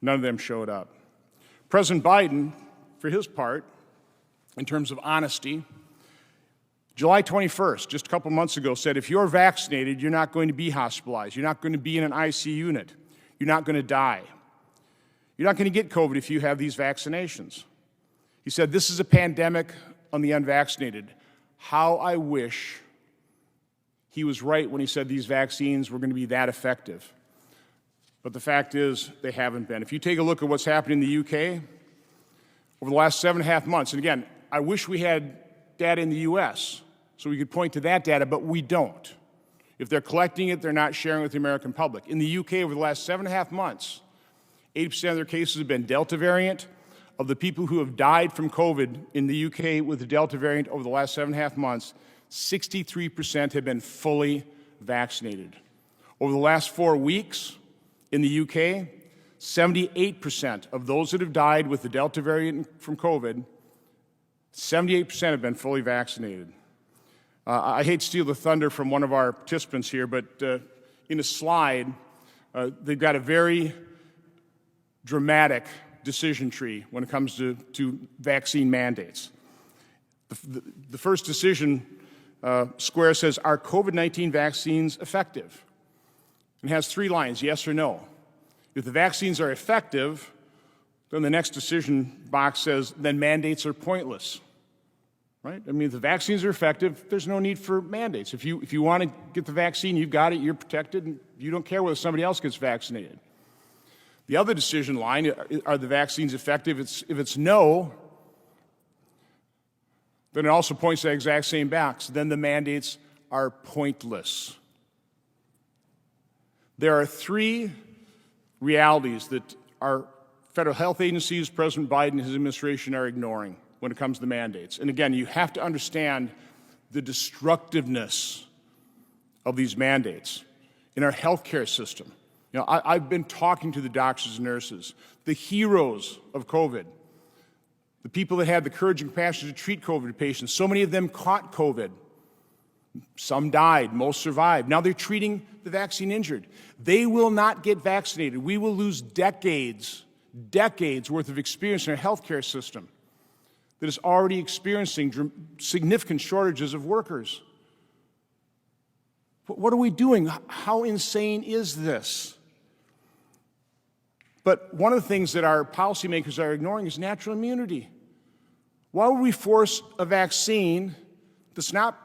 None of them showed up. President Biden, for his part, in terms of honesty, July 21st, just a couple months ago, said if you're vaccinated, you're not going to be hospitalized. You're not going to be in an ICU unit. You're not going to die. You're not going to get COVID if you have these vaccinations. He said, this is a pandemic on the unvaccinated. How I wish he was right when he said these vaccines were going to be that effective. But the fact is, they haven't been. If you take a look at what's happening in the UK, over the last 7.5 months, and again, I wish we had data in the US so we could point to that data, but we don't. If they're collecting it, they're not sharing it with the American public. In the UK, over the last 7.5 months, 80% of their cases have been Delta variant. Of the people who have died from COVID in the UK with the Delta variant over the last 7.5 months, 63% have been fully vaccinated. Over the last 4 weeks in the UK, 78% of those that have died with the Delta variant from COVID, 78% have been fully vaccinated. I hate to steal the thunder from one of our participants here, but in a slide, they've got a very dramatic decision tree when it comes to vaccine mandates. The first decision square says, are COVID-19 vaccines effective? And it has 3 lines, yes or no. If the vaccines are effective, then the next decision box says, then mandates are pointless. Right? I mean, if the vaccines are effective, there's no need for mandates. If you want to get the vaccine, you've got it, you're protected, and you don't care whether somebody else gets vaccinated. The other decision line, are the vaccines effective? If it's no, then it also points to that exact same box. Then the mandates are pointless. There are 3 realities that our federal health agencies, President Biden and his administration are ignoring when it comes to the mandates. And again, you have to understand the destructiveness of these mandates in our healthcare system. You know, I've been talking to the doctors and nurses, the heroes of COVID, the people that had the courage and compassion to treat COVID patients. So many of them caught COVID. Some died, most survived. Now they're treating the vaccine injured. They will not get vaccinated. We will lose decades worth of experience in our healthcare system that is already experiencing significant shortages of workers. What are we doing? How insane is this? But one of the things that our policymakers are ignoring is natural immunity. Why would we force a vaccine that's not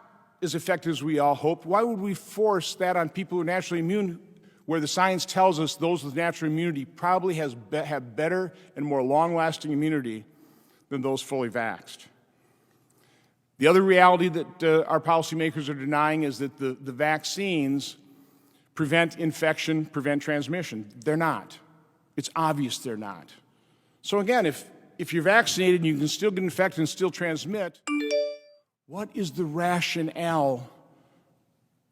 as effective as we all hope? Why would we force that on people who are naturally immune, where the science tells us those with natural immunity probably have better and more long-lasting immunity than those fully vaxxed? The other reality that our policymakers are denying is that the vaccines prevent infection, prevent transmission. They're not. It's obvious they're not. So again, if you're vaccinated and you can still get infected and still transmit, what is the rationale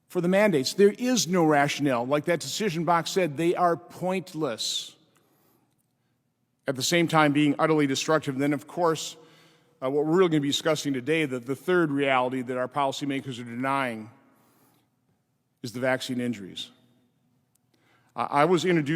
for the mandates? There is no rationale. Like that decision box said, they are pointless. At the same time being utterly destructive. And then, of course, what we're really going to be discussing today, the third reality that our policymakers are denying is the vaccine injuries. I was introduced